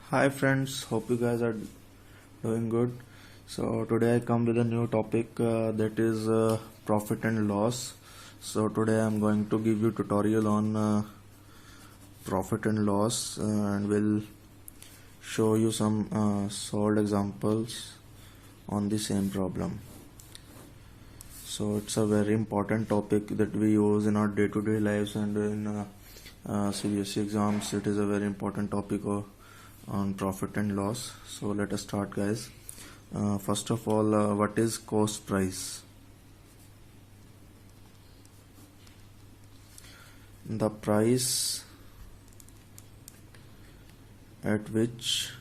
Hi friends, hope you guys are doing good. So today I come with a new topic that is profit and loss. So today I'm going to give you tutorial on profit and loss and will show you some solved examples on the same problem. So it's a very important topic that we use in our day-to-day lives and in CBSE exams. It is a very important topic on profit and loss. So let us start, guys. First of all, what is cost price? The price at which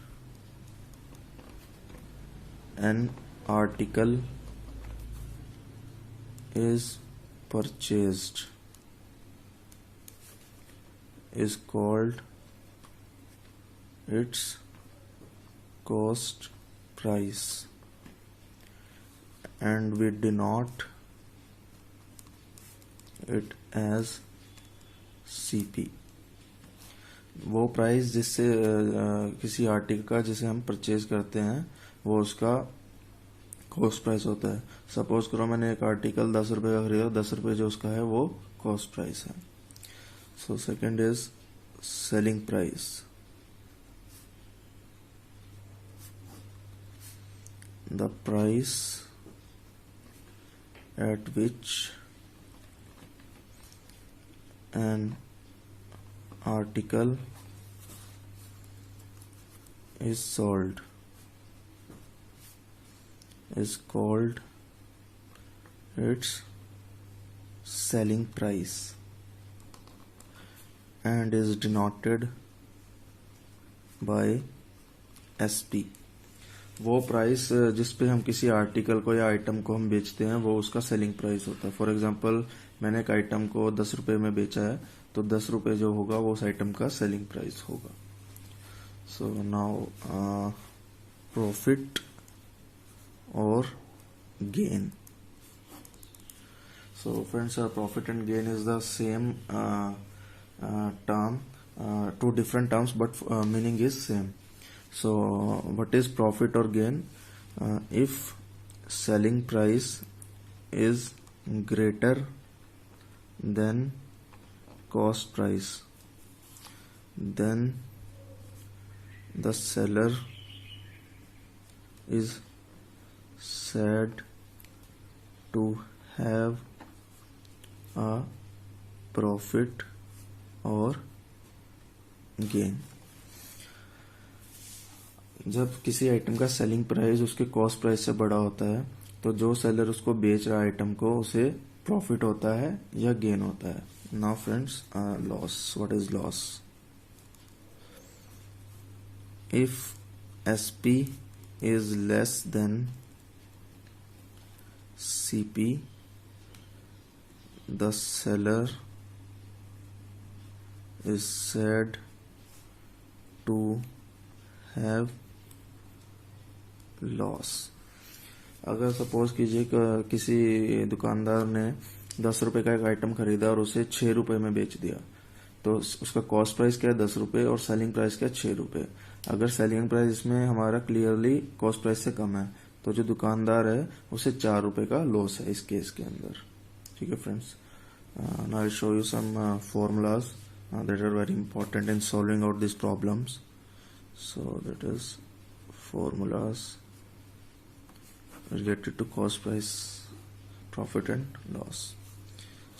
an article is purchased is called its cost price, and we denote it as CP. वो price जिससे किसी article का जिसे हम purchase करते हैं वो उसका कॉस्ट प्राइस होता है. सपोज करो मैंने एक आर्टिकल 10 रुपए का खरीदा, 10 रुपए जो उसका है वो कॉस्ट प्राइस है. So second is selling price. The price at which an article is sold is called its selling price and is denoted by SP. वो प्राइस जिस पे हम किसी आर्टिकल को या आइटम को हम बेचते हैं वो उसका सेलिंग प्राइस होता है. फॉर एग्जांपल मैंने एक आइटम को 10 रुपए में बेचा है तो 10 रुपए जो होगा वो उस आइटम का सेलिंग प्राइस होगा. सो नाउ प्रॉफिट और gain. So friends, profit and gain is the same term, two different terms but meaning is same. So what is profit or gain? If selling price is greater than cost price, then the seller is said to have a profit और gain. जब किसी item का selling price उसके cost price से बड़ा होता है तो जो सेलर उसको बेच रहा है आइटम को उसे प्रॉफिट होता है या गेन होता है. Now friends, loss. What is loss? If SP is less than CP, the seller is said to have loss. अगर सपोज कीजिए किसी दुकानदार ने 10 रुपए का एक आइटम खरीदा और उसे 6 रुपए में बेच दिया तो उसका कॉस्ट प्राइस क्या है 10 रुपए और सेलिंग प्राइस क्या है 6 रुपए. अगर सेलिंग प्राइस इसमें हमारा क्लियरली कॉस्ट प्राइस से कम है तो जो दुकानदार है उसे 4 रुपए का लॉस है इस केस के अंदर. ठीक है friends. Now I show you some formulas that are very important in solving out these problems. So that is formulas related to cost price, profit and loss.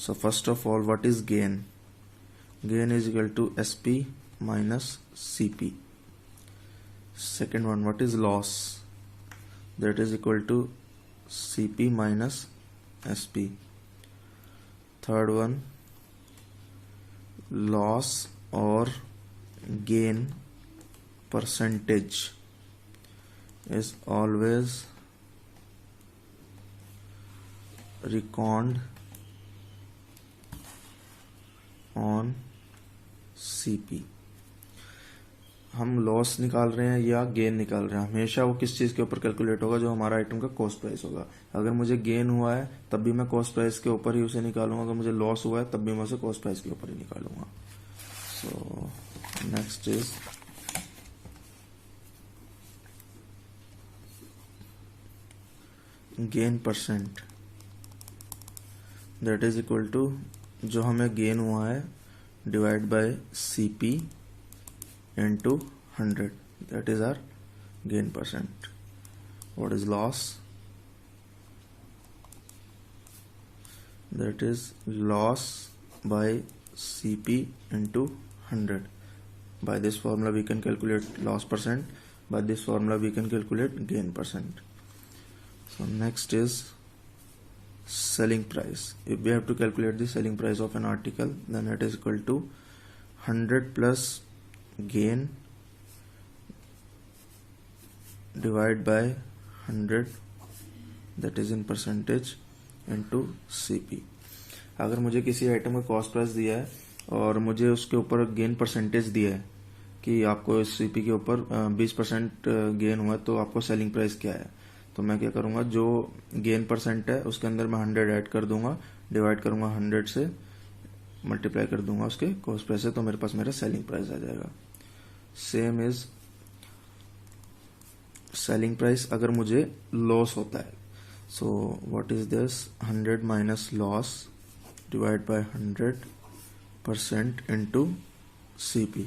So first of all, what is gain? Gain is equal to SP minus CP. Second one, what is loss? That is equal to CP minus SP. Third one, loss or gain percentage is always reckoned on CP. हम loss निकाल रहे हैं या gain निकाल रहे हैं, हमेशा वो किस चीज के ऊपर कैलकुलेट होगा? जो हमारा आइटम का कॉस्ट प्राइस होगा. अगर मुझे गेन हुआ है तब भी मैं कॉस्ट प्राइस के ऊपर ही उसे निकालूंगा, अगर मुझे लॉस हुआ है तब भी मैं उसे कॉस्ट प्राइस के ऊपर ही निकालूंगा. So next is gain percent that is equal to जो हमें गेन हुआ है divide by CP into 100, that is our gain percent. What is loss? That is loss by CP into 100. By this formula we can calculate loss percent. By this formula we can calculate gain percent. So next is selling price. If we have to calculate the selling price of an article, then it is equal to 100 plus gain divide by 100, that is in percentage, into CP. अगर मुझे किसी item का cost price दिया है और मुझे उसके ऊपर गेन परसेंटेज दिया है कि आपको CP के ऊपर 20% गेन हुआ, तो आपको सेलिंग प्राइस क्या है, तो मैं क्या करूंगा, जो गेन परसेंट है उसके अंदर मैं 100 ऐड कर दूंगा, डिवाइड करूंगा 100 से, मल्टीप्लाई कर दूंगा उसके कॉस्ट प्राइस से, तो मेरे पास मेरा सेलिंग प्राइस आ जाएगा. सेम इज सेलिंग प्राइस अगर मुझे लॉस होता है. सो what is this, 100 minus loss divide by 100% into CP.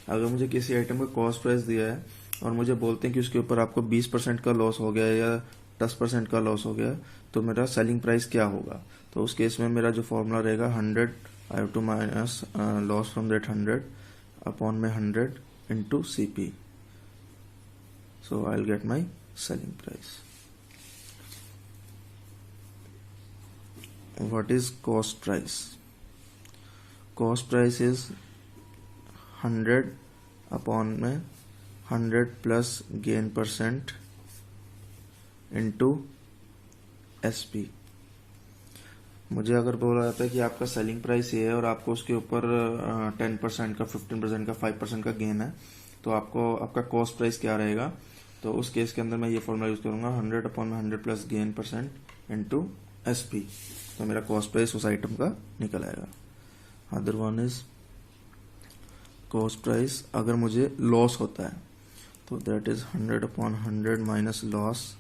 अगर मुझे किसी आइटम का कॉस्ट प्राइस दिया है और मुझे बोलते हैं कि उसके ऊपर आपको 20% का लॉस हो गया या 10% का लॉस हो गया, तो मेरा सेलिंग प्राइस क्या होगा. तो उस केस में मेरा जो फॉर्मूला रहेगा 100, I have to minus loss from that 100 upon में 100 into CP. So I'll get my selling price. What is cost price? Cost price is 100 upon में 100 plus gain percent into SP. मुझे अगर बोला जाता है कि आपका सेलिंग प्राइस ये है और आपको उसके ऊपर 10% का, 15% का, 5% का गेन है, तो आपको आपका कॉस्ट प्राइस क्या रहेगा, तो उस केस के अंदर मैं ये फॉर्मूला यूज करूंगा 100 upon 100 plus gain percent into SP. तो मेरा कॉस्ट प्राइस उस आइटम का निकल आएगा. Other one is cost price अगर मुझे लॉस होता है, तो that is 100 upon 100 minus loss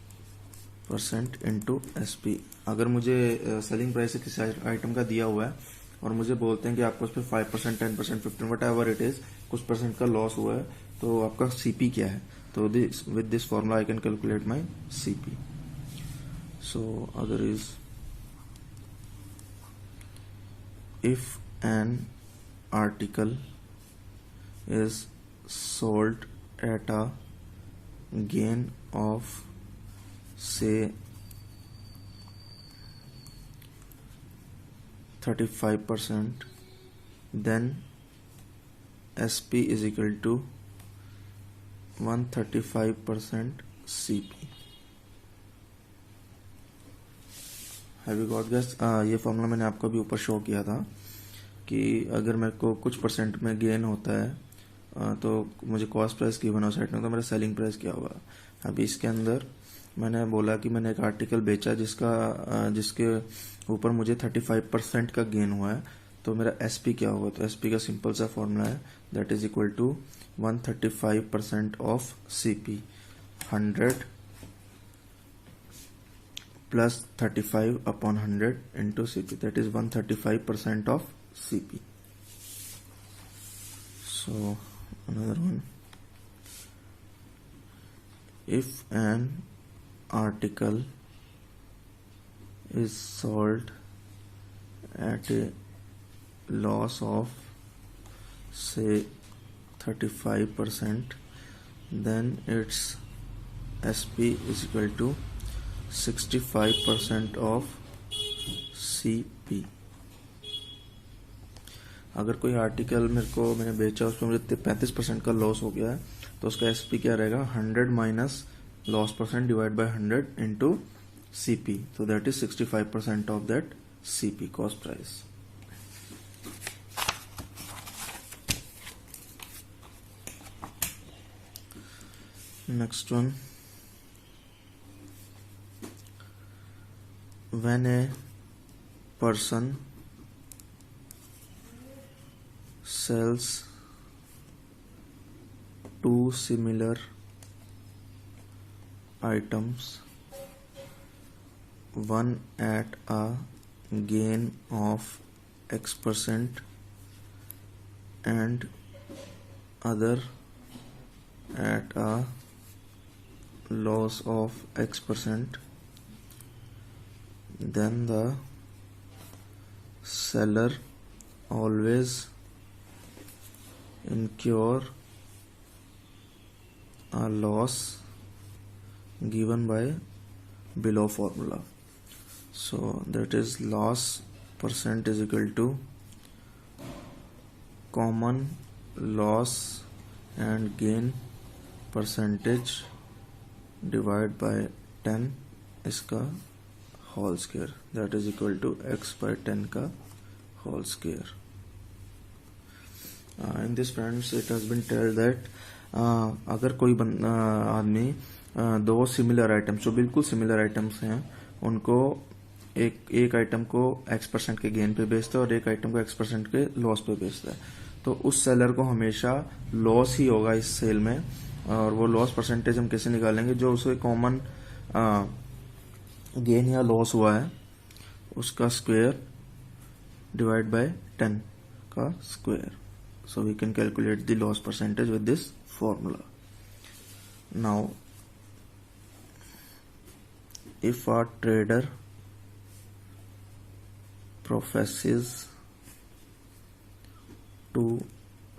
percent into SP. अगर मुझे सेलिंग प्राइस किसी आइटम का दिया हुआ है और मुझे बोलते हैं कि आपको उस पर 5%, 10%, 15, वट एवर इट इज, कुछ परसेंट का लॉस हुआ है, तो आपका CP क्या है, तो with this formula I can calculate my CP. So other is if an article is sold at a gain of say 35%, then SP is equal to 135% CP. Have you got guys? ये formula मैंने आपको भी ऊपर show किया था कि अगर मेरे को कुछ परसेंट में गेन होता है तो मुझे कॉस्ट प्राइस गिवन हो साइड में, तो मेरा सेलिंग प्राइस क्या होगा. अभी इसके अंदर मैंने बोला कि मैंने एक आर्टिकल बेचा जिसके ऊपर मुझे 35% का गेन हुआ है, तो मेरा SP क्या होगा, तो SP का सिंपल सा फॉर्मूला है, that is equal to 135% of CP. 100 plus 35 upon 100 into CP, that is 135% of CP. So another one, if an article is sold at a loss of say 35%, then its SP is equal to 65% of CP. अगर कोई article मैंने बेचा, उसमें मुझे 35% का loss हो गया है, तो उसका SP क्या रहेगा, 100 minus loss percent divide by 100 into CP, तो that is 65% of that CP cost price. Next one, when a person sells two similar items one at a gain of X% and other at a loss of X%, then the seller always incur a loss given by below formula. So that is loss percent is equal to common loss and gain percentage divided by 10 इसका whole square, that is equal to x by 10 का whole square. In this friends it has been told that अगर कोई आदमी दो similar items जो बिल्कुल similar items हैं उनको एक आइटम को X% के गेन पे बेचता है और एक आइटम को X% के लॉस पे बेचता है, तो उस सेलर को हमेशा लॉस ही होगा इस सेल में. और वो लॉस परसेंटेज हम कैसे निकालेंगे, जो उसे कॉमन गेन या लॉस हुआ है उसका स्क्वायर डिवाइड बाय 10 का square. So we can calculate the loss percentage with this formula. Now, if a trader professes to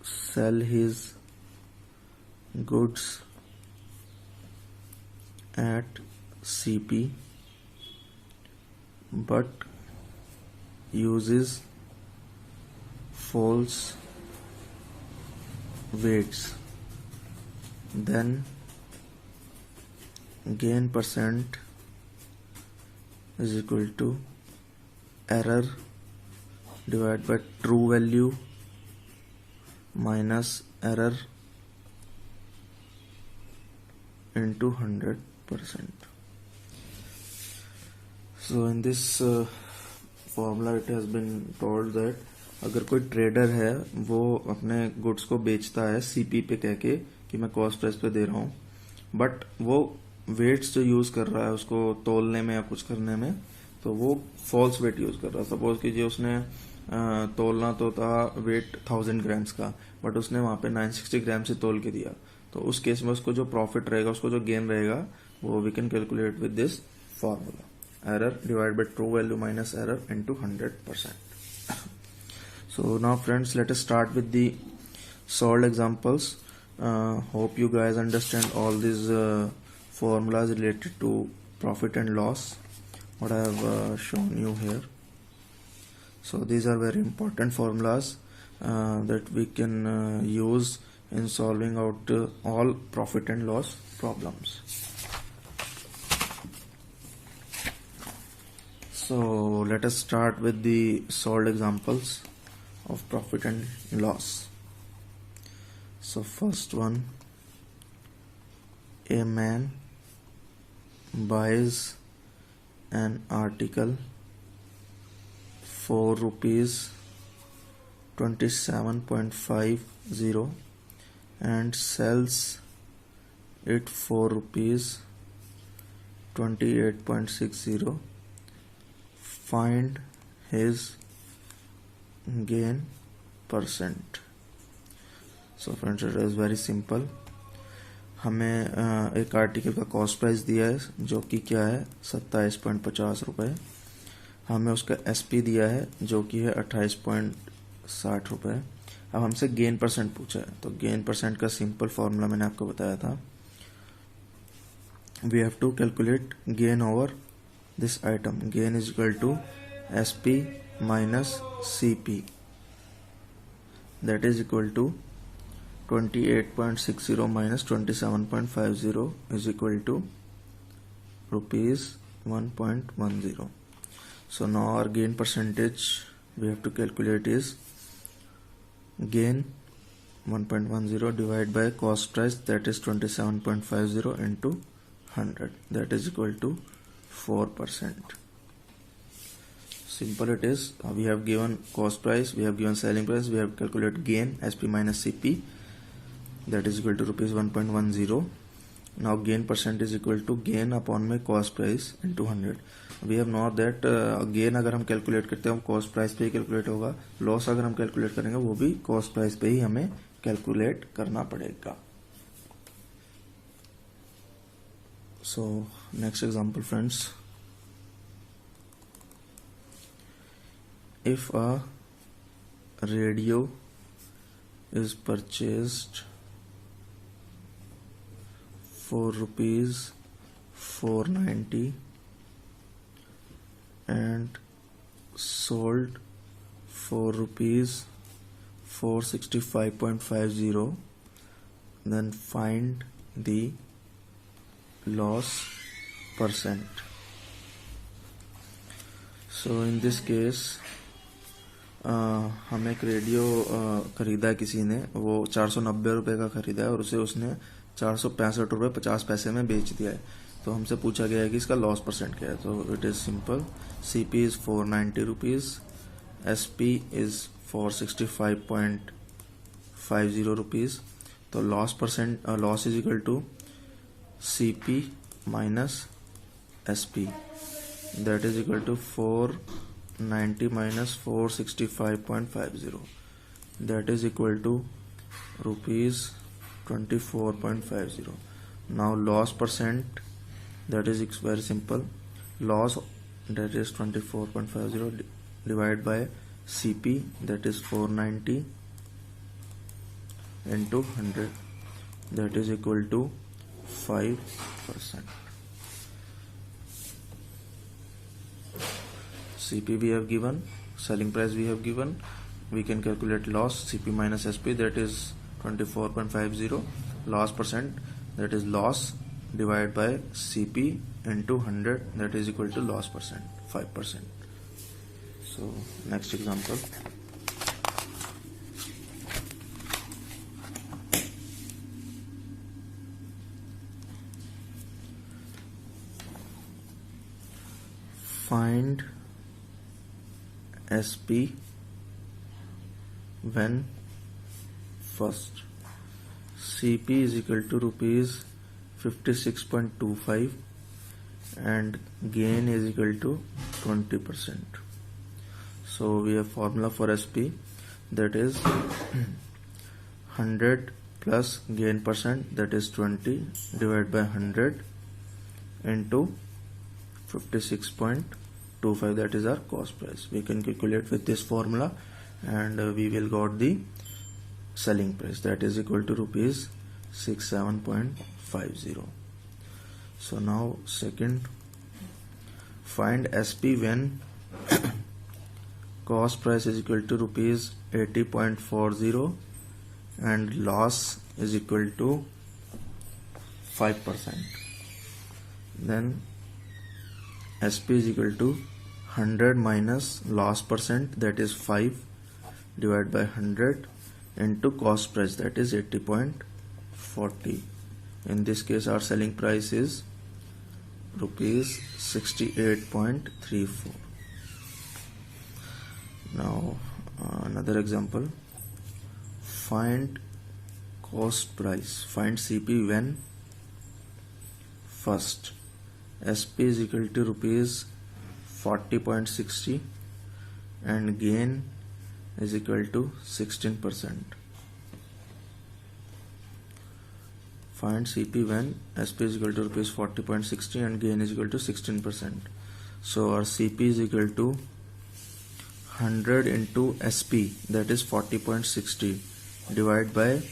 sell his goods at CP but uses false weights, then gain percent is equal to error divided by true value minus error into 100%. So in this formula it has been told that अगर कोई trader है वो अपने goods को बेचता है CP पे कह के कि मैं कॉस्ट प्राइस पे दे रहा हूँ, बट वो वेट्स जो यूज कर रहा है उसको तोलने में या कुछ करने में, तो वो फॉल्स वेट यूज कर रहा है. सपोज कि जो उसने तोलना तो था वेट 1000 ग्राम्स का, बट उसने वहां पे 960 ग्राम से तोल के दिया, तो उस केस में उसको जो प्रॉफिट रहेगा, उसको जो गेन रहेगा, वो we can calculate with this formula, error divide by true value minus error into 100%. So now friends, let us start with the solved examples. Hope you guys understand all these formulas related to profit and loss what I have shown you here. So these are very important formulas that we can use in solving out all profit and loss problems. So let us start with the solved examples of profit and loss. So first one, a man buys an article for rupees 27.50 and sells it for rupees 28.60. Find his gain percent. So friends, it is very simple. हमें एक article का cost price दिया है जो कि क्या है 27.50 रुपये. हमें उसका एसपी दिया है जो कि है 28.60 रुपये. अब हमसे गेन परसेंट पूछा है, तो गेन परसेंट का सिंपल फॉर्मूला मैंने आपको बताया था. We have to calculate gain over this item. Gain is equal to SP minus CP, that is equal to 28.60 minus 27.50 is equal to rupees 1.10. So now our gain percentage we have to calculate is gain 1.10 divided by cost price, that is 27.50 into 100, that is equal to 4%. Simple it is. We have given cost price, we have given selling price, we have calculated gain SP minus CP, that is equal to rupees 1.10. Now gain percent is equal to gain upon my cost price into 100. We have not that gain अगर हम calculate करते हैं cost price पे ही calculate होगा, loss अगर हम calculate करेंगे वो भी कॉस्ट प्राइस पे ही हमें कैलकुलेट करना पड़ेगा. So next example friends, if a radio is purchased for rupees 490 and sold for rupees 465.50, then find the loss percent. So in this case हमें एक रेडियो खरीदा किसी ने, वो 490 रुपये का खरीदा है और उसे उसने 465 रुपये 50 पैसे में बेच दिया है. तो हमसे पूछा गया है कि इसका लॉस परसेंट क्या है. तो it is simple, CP is 490 rupees, SP is 465.50 rupees. तो loss is equal to CP minus SP, that is equal to 490 minus 465.50, that is equal to rupees 24.50. Now loss percent, that is very simple, loss that is 24.50 divided by CP, that is 490 into 100, that is equal to 5%. CP we have given, selling price we have given, we can calculate loss, CP minus SP, that is 24.50, loss percent, that is loss divided by CP into 100, that is equal to loss percent, 5%. So next example, find SP when first. CP is equal to rupees 56.25 and gain is equal to 20%. So we have formula for SP, that is 100 plus gain percent, that is 20, divided by 100 into 56.25, that is our cost price. We can calculate with this formula and we will got the selling price, that is equal to rupees 67.50. So now second, find SP when cost price is equal to rupees 80.40 and loss is equal to 5%. Then SP is equal to 100 minus loss percent, that is 5, divided by 100 into cost price, that is 80.40. In this case our selling price is rupees 68.34. Now another example, find cost price, find CP when first. SP is equal to rupees 40.60 and gain is equal to 16%. Find CP when SP is equal to rupees 40.60 and gain is equal to 16%. So our CP is equal to 100 into SP, that is 40.60, divided by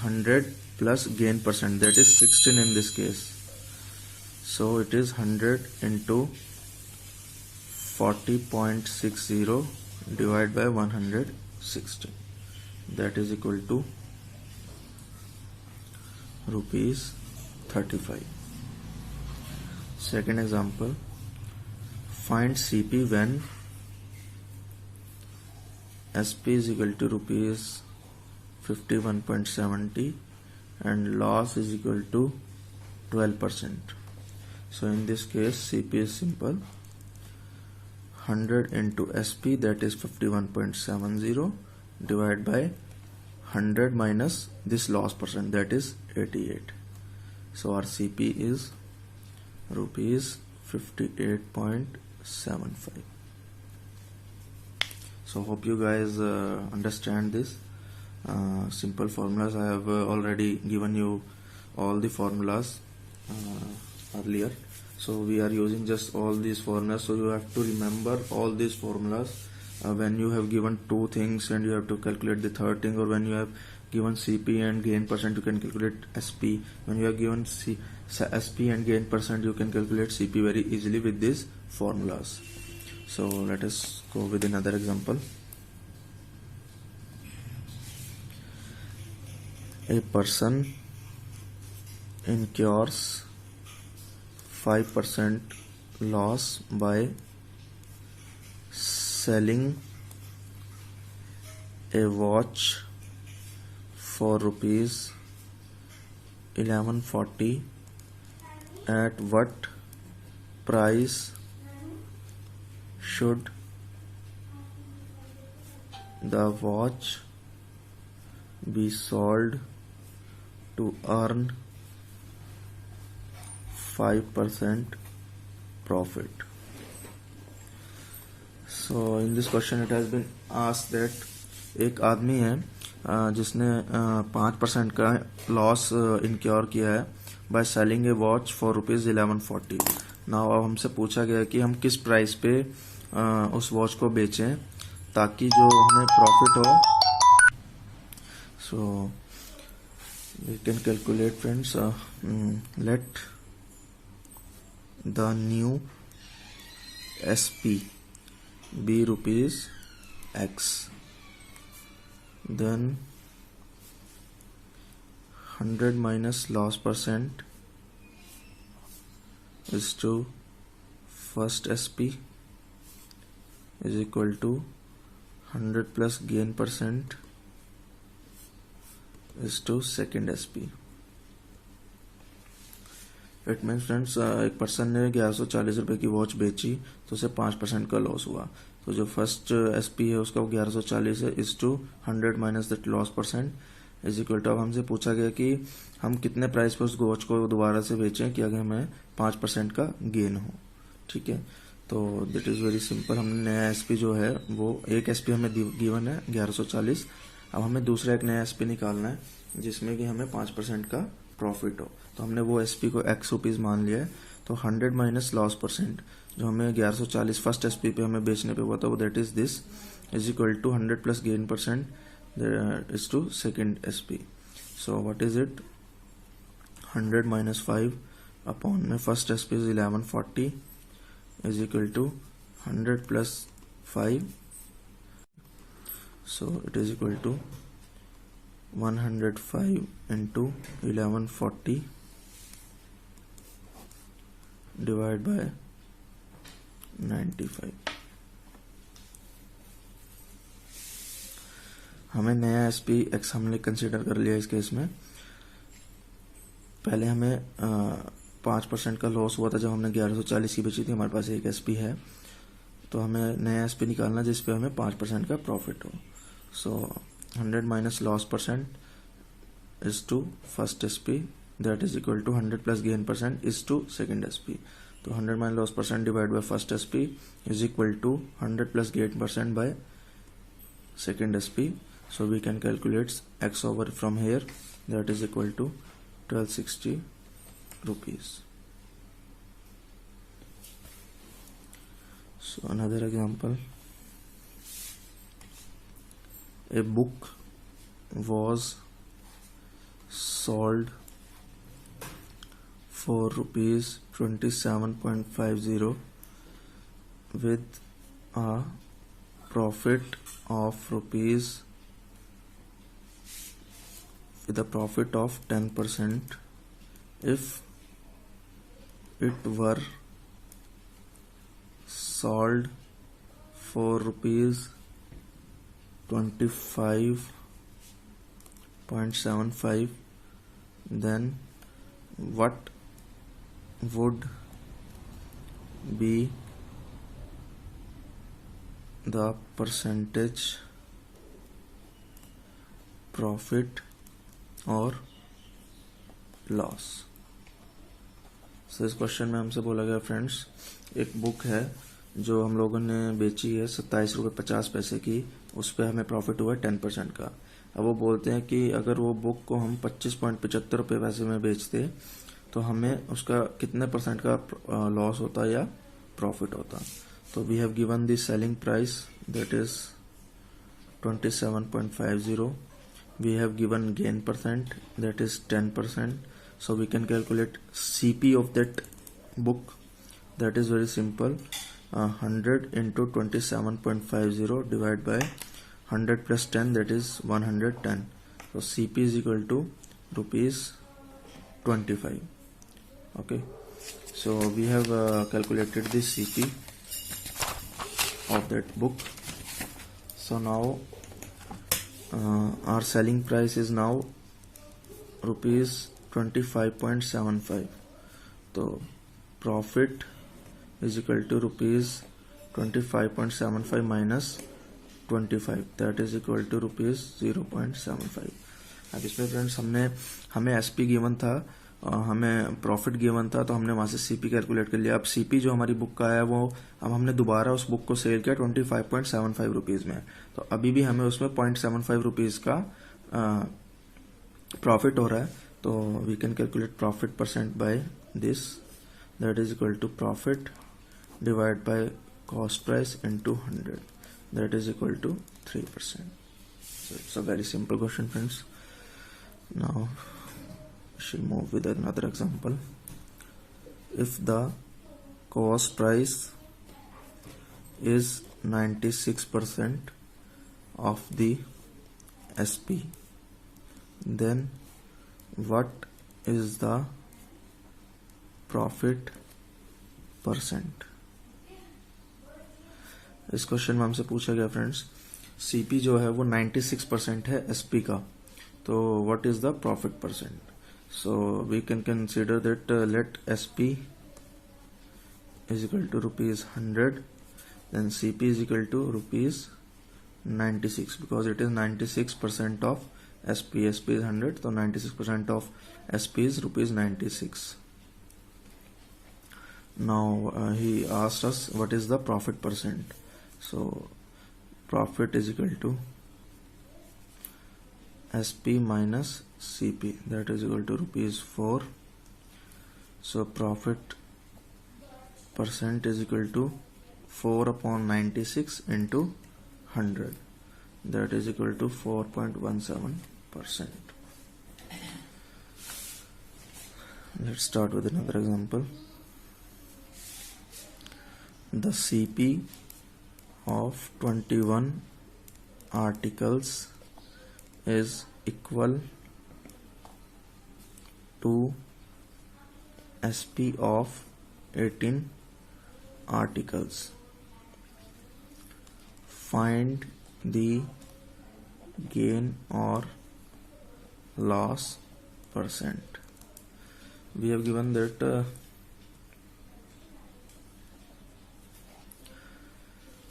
100 plus gain percent, that is 16 in this case. So it is 100 into 40.60 divided by 160, that is equal to rupees 35. Second example, find CP when SP is equal to rupees 51.70 and loss is equal to 12%. So in this case CP is simple, 100 into SP, that is 51.70, divided by 100 minus this loss percent, that is 88. So our CP is rupees 58.75. So hope you guys understand this simple formulas. I have already given you all the formulas earlier, so we are using just all these formulas. So you have to remember all these formulas when you have given two things and you have to calculate the third thing, or when you have given CP and gain percent, you can calculate SP. When you have given SP and gain percent, you can calculate CP very easily with these formulas. So let us go with another example. A person incurs 5% loss by selling a watch for rupees 1140. At what price should the watch be sold to earn 5% profit? So in this question it has been asked that एक आदमी है जिसने 5% का loss इनक्योर किया है by selling A watch for rupees 1140. Now अब हमसे पूछा गया कि हम किस प्राइस पे उस वॉच को बेचें ताकि जो हमें प्रॉफिट हो. So we can calculate friends. Let the new SP be rupees X. Then 100 minus loss percent is to first SP is equal to 100 plus gain percent is to second SP. It means friends एक person ने 1140 रुपये की watch बेची तो उसे 5% का loss हुआ. तो जो फर्स्ट SP है उसका 1140 है is to 100 minus that loss percent is equal to. अब हमसे पूछा गया कि हम कितने प्राइस पे उस वॉच को दोबारा से बेचें कि अगर हमें 5% का गेन हो. ठीक है, तो दिट इज़ वेरी सिंपल. हमने नया SP जो है वो एक SP हमें गिवन है 1140. अब हमें दूसरा एक नया SP निकालना है जिसमें कि हमें 5% का प्रॉफिट हो. तो हमने वो SP को X रुपीज़ मान लिया है. तो 100 माइनस लॉस परसेंट जो हमें 1140 फर्स्ट SP पे हमें बेचने पे हुआ था वो that is this is equal to 100 plus gain percent is to second SP. So what is it? 100 minus 5 upon में first SP is 1140 is equal to 100 plus 5. So it is equal to 105 into 1140 divided by 95. हमें नया SP X हमने consider कर लिया इस case में. पहले हमें 5% का लॉस हुआ था जब हमने 1140 की बेची थी. हमारे पास एक SP है तो हमें नया SP निकालना जिस पे हमें 5% का प्रॉफिट हो. सो 100 minus loss percent is to first SP that is equal to 100 plus gain percent is to second SP. So 100 minus loss percent divided by first SP is equal to 100 plus gain percent by second SP. So we can calculate X over from here, that is equal to 1260 rupees. So another example. A book was sold for rupees 27.50 with a profit of 10% if it were sold for rupees 25.75, then what would be the percentage profit or loss? सो इस question में हमसे बोला गया friends, एक book है जो हम लोगों ने बेची है 27 रुपये 50 पैसे की, उस पर हमें प्रॉफिट हुआ है 10% का। अब वो बोलते हैं कि अगर वो बुक को हम 25.75 रुपये पैसे में बेचते तो हमें उसका कितने % का लॉस होता या प्रॉफिट होता। तो we have given the selling price that is 27.50. We have given gain percent that is 10%. So we can calculate CP of that book. That is very simple. 100 into 27.50 divided by 100 plus 10, that is 110. So CP is equal to rupees 25. Okay. So we have calculated the CP of that book. So now our selling price is now rupees 25.75. So profit is equal to rupees 25.75 minus 25, that is equal to rupees 0.75. अब इसमें friends हमें SP given था, हमें profit given था, तो हमने वहां से सीपी कैलकुलेट कर लिया। अब सीपी जो हमारी बुक का है वो अब हमने दोबारा उस बुक को सेल किया 25.75 रुपीज में, तो अभी भी हमें उसमें 0.75 रुपीज का प्रॉफिट हो रहा है। तो we can calculate profit percent by this, that is equal to profit divide by cost price into 100, that is equal to 3%. So it's a very simple question, friends. Now we shall move with another example. If the cost price is 96% of the SP, then what is the profit percent? इस question में हमसे पूछा गया friends, CP जो है वो 96% है SP का, तो what is the profit percent? So we can consider that let SP is equal to rupees 100, then CP is equal to rupees 96, because it is 96% of SP. SP is 100, तो 96% of SP is rupees 96. Now he asked us what is the profit percent. So profit is equal to SP minus CP, that is equal to rupees 4. So profit percent is equal to 4 upon 96 into 100, that is equal to 4.17%. Let's start with another example. The CP of 21 articles is equal to SP of 18 articles. Find the gain or loss percent. We have given that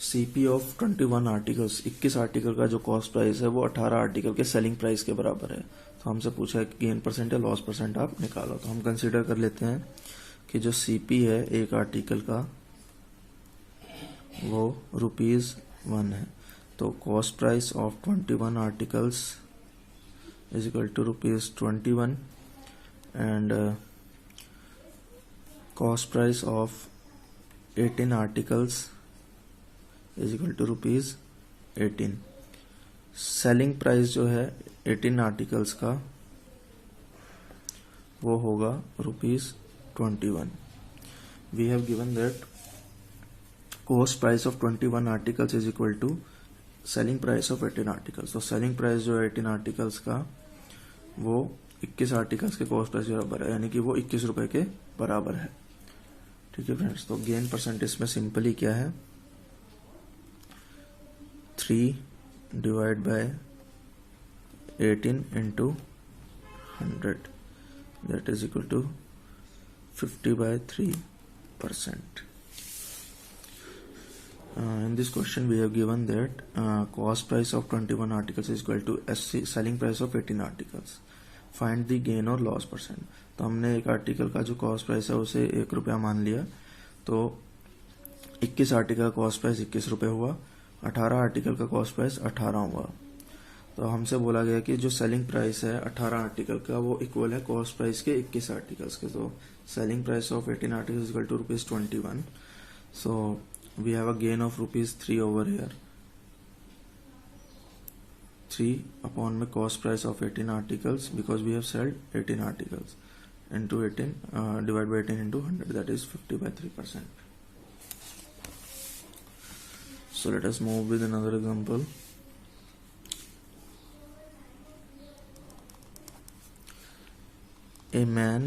CP of 21 articles, 21 article का जो cost price है वो 18 article के selling price के बराबर है। तो हमसे पूछा है कि गेन परसेंट या लॉस परसेंट आप निकालो। तो हम कंसीडर कर लेते हैं कि जो सीपी है एक आर्टिकल का वो ₹1 है, तो cost price of 21 articles is equal to ₹21 and cost price of 18 articles is equal to ₹18. Selling price जो है 18 आर्टिकल्स का वो होगा ₹21. We have given that cost price of 21 articles is equal to selling price of 18 articles. तो selling price जो है 18 articles का वो 21 आर्टिकल्स के कॉस्ट प्राइस के बराबर है, यानी कि वो 21 रुपए के बराबर है. ठीक है फ्रेंड्स, तो गेन परसेंटेज में सिंपली क्या है, 3 divide by 18 into 100, that is equal to 50/3%. In this question we have given that cost price of 21 articles is equal to SC selling price of 18 articles. Find the gain or loss percent. तो हमने एक article का जो cost price है उसे 1 रुपया मान लिया, तो 21 आर्टिकल का कॉस्ट प्राइस 21 रुपये हुआ, 18 आर्टिकल का कॉस्ट प्राइस 18 हुआ। तो हमसे बोला गया कि जो सेलिंग प्राइस है 18 आर्टिकल का वो इक्वल है कॉस्ट प्राइस के 21 आर्टिकल्स के। तो selling price of 18 articles equal to ₹21। So we have a gain of ₹3 over here, 3 upon में cost price of 18 articles because we have sold 18 articles into 18 divided by 18 into 100, that is 50/3%. So let us move with another example. A man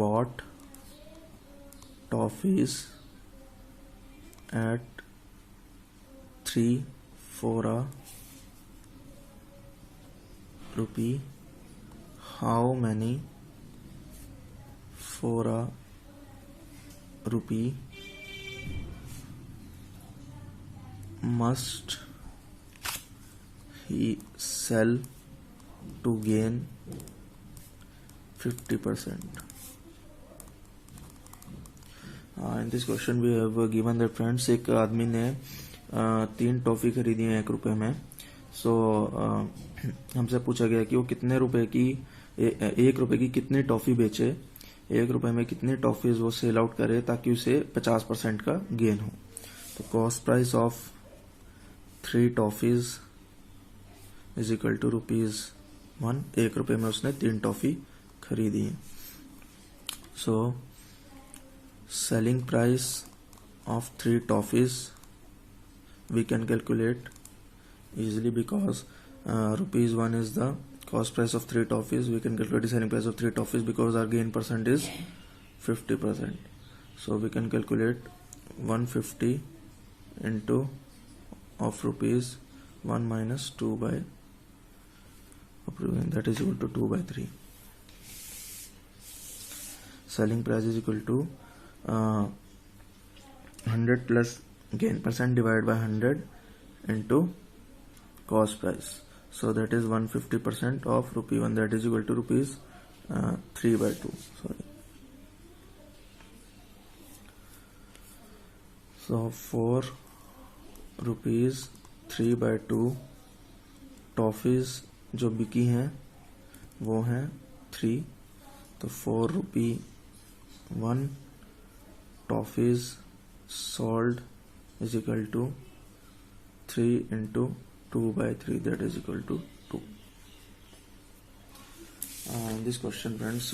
bought toffees at 3 for a rupee. How many for a rupee must he sell to gain 50%? In this question we have given that friends, एक आदमी ने 3 toffee खरीदी है 1 रुपए में। सो हमसे पूछा गया कि वो कितने रुपए की 1 रुपए की कितनी टॉफी बेचे, 1 रुपए में कितनी टॉफीज वो सेल आउट करे ताकि उसे 50% का गेन हो। तो cost price of 3 toffees is equal to ₹1। 1 रुपए में उसने 3 टॉफी खरीदी है। So selling price of 3 toffees we can calculate easily because ₹1 is the cost price of 3 toffees. We can calculate the selling price of 3 toffees because our gain percent is 50%. So we can calculate 150 into of ₹1 minus 2 by that is equal to 2/3. Selling price is equal to 100 plus gain percent divided by 100 into cost price. So that is 150% of ₹1, that is equal to ₹3/2. Sorry. So for ₹3/2 toffees जो बिकी हैं वो हैं 3। तो ₹1 toffees sold is equal to 3 into 2/3, that is equal to 2. In this question friends,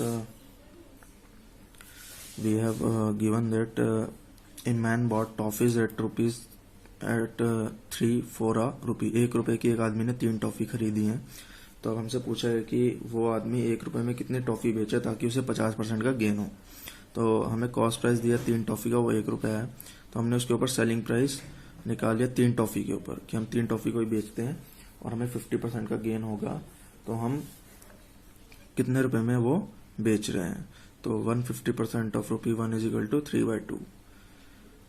we have given that a man bought toffees at 3 for a rupee. 1 रुपए की एक आदमी ने 3 टॉफी खरीदी हैं। तो अब हमसे पूछा है कि वो आदमी 1 रुपए में कितनी टॉफी बेचे ताकि उसे 50% का गेन हो। तो हमें कॉस्ट प्राइस दिया 3 टॉफी का, वो 1 रुपया है। तो हमने उसके ऊपर सेलिंग प्राइस निकाल लिया 3 टॉफी के ऊपर कि हम 3 टॉफी को ही बेचते हैं और हमें 50% का गेन होगा। तो हम कितने रुपए में वो बेच रहे हैं। तो 150% of ₹1 is equal to 3/2।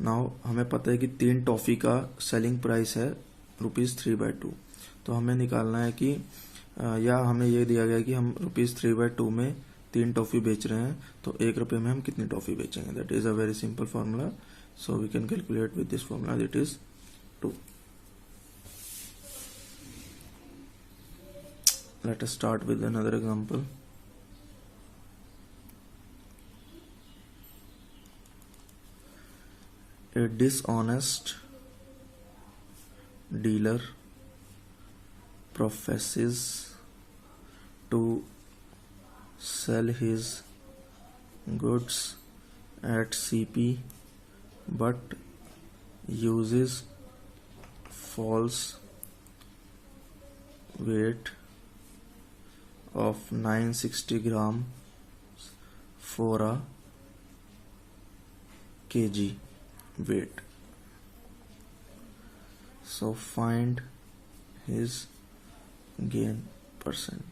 Now हमें पता है कि 3 टॉफी का सेलिंग प्राइस है ₹3/2। तो हमें निकालना है कि या हमें ये दिया गया कि हम ₹3/2 में 3 टॉफी बेच रहे हैं, तो 1 रुपए में हम कितनी टॉफी बेचेंगे। That is a very simple formula, so we can calculate with this formula, that is 2। Let us start with another example. A dishonest dealer professes to sell his goods at CP but uses false weight of 960 grams for a kg weight. So find his gain percent.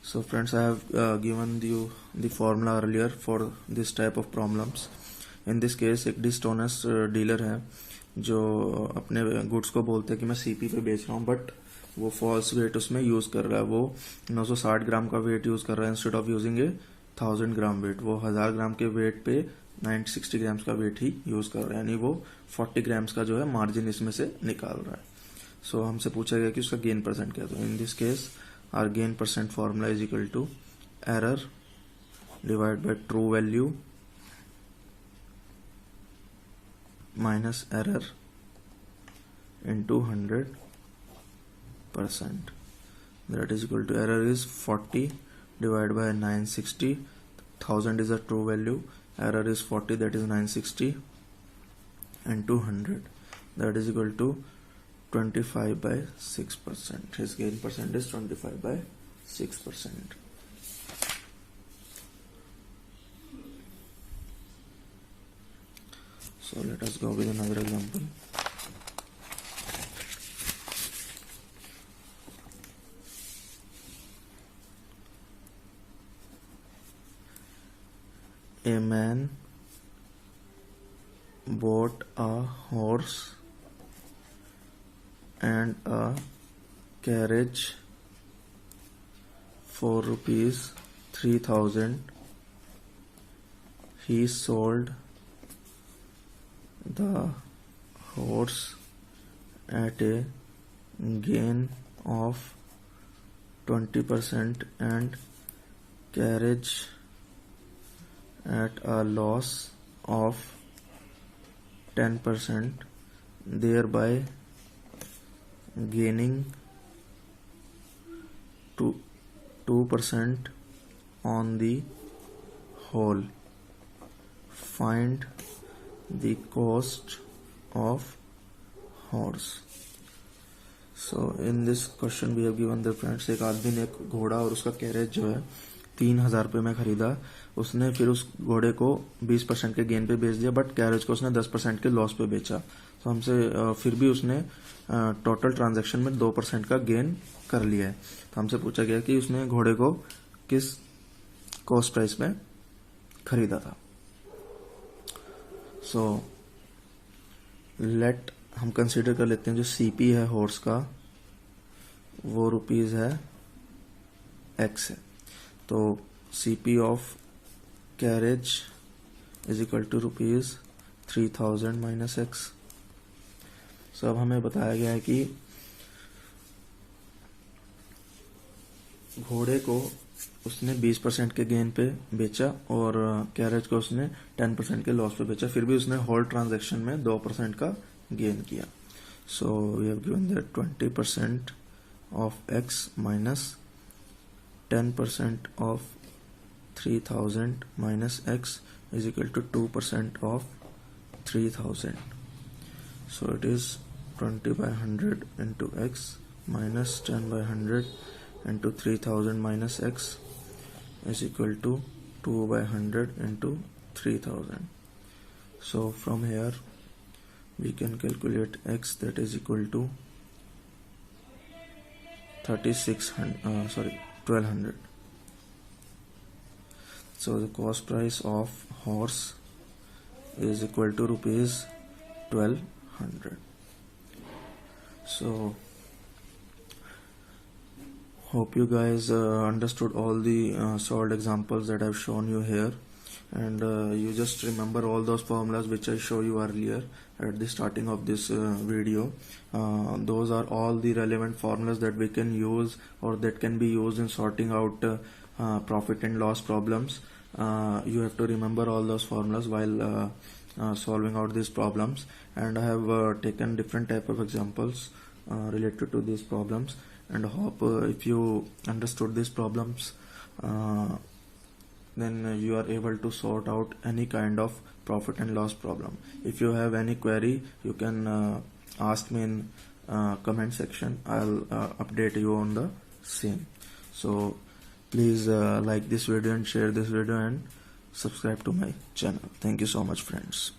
So friends, I have given you the formula earlier for this type of problems. In this case एक dishonest dealer है जो अपने goods को बोलते हैं कि मैं CP पे बेच रहा हूँ, बट वो फॉल्स वेट उसमें यूज कर रहा है, वो 960 ग्राम का वेट यूज कर रहा है instead of using A 1000 gram weight. वो 1000 ग्राम के वेट पे 960 ग्राम्स का वेट ही यूज कर रहा है, यानी वो 40 ग्राम्स का जो है मार्जिन इसमें से निकाल रहा है। सो हमसे पूछा गया कि उसका गेन परसेंट क्या है। तो in this case our gain percent formula is equal to error divide by true value minus error into 100%. That is equal to, error is 40 divided by 960. 1000 is a true value. Error is 40, that is 960 into 100. That is equal to 25 by 6%. His gain percent is 25 by 6%. So let us go with another example. A man bought a horse and a carriage for rupees 3000. He sold the horse at a gain of 20% and carriage at a loss of 10%, thereby gaining 2% on the whole. Find the cost of horse. So in this question we have given the friends, एक आदमी ने एक घोड़ा और उसका carriage जो है 3000 रुपये में खरीदा। उसने फिर उस घोड़े को 20% के गेन पे बेच दिया, बट कैरेज को उसने 10% के लॉस पे बेचा। तो हमसे फिर भी उसने टोटल ट्रांजैक्शन में 2% का गेन कर लिया है। तो हमसे पूछा गया कि उसने घोड़े को किस कॉस्ट प्राइस में खरीदा था। सो लेट हम कंसीडर कर लेते हैं जो सीपी है हॉर्स का वो रुपीज है एक्स है। तो CP of carriage is equal to rupees 3000 minus x. So अब हमें बताया गया है कि घोड़े को उसने 20% के गेन पे बेचा और कैरेज को उसने 10% के लॉस पे बेचा, फिर भी उसने होल ट्रांजैक्शन में 2% का गेन किया। So we have given that 20% of X minus 10% of 3000 minus X is equal to 2% of 3000. So it is 20 by 100 into x minus 10 by 100 into 3000 minus x is equal to 2 by 100 into 3000. So from here we can calculate x, that is equal to 1200. So the cost price of horse is equal to rupees 1200. So hope you guys understood all the solved examples that I've shown you here, and you just remember all those formulas which I show you earlier at the starting of this video. Those are all the relevant formulas that we can use or that can be used in sorting out profit and loss problems. You have to remember all those formulas while solving out these problems, and I have taken different type of examples related to these problems, and hope if you understood these problems then you are able to sort out any kind of profit and loss problem. If you have any query, you can ask me in comment section. I'll update you on the same. So please like this video and share this video and subscribe to my channel. Thank you so much, friends.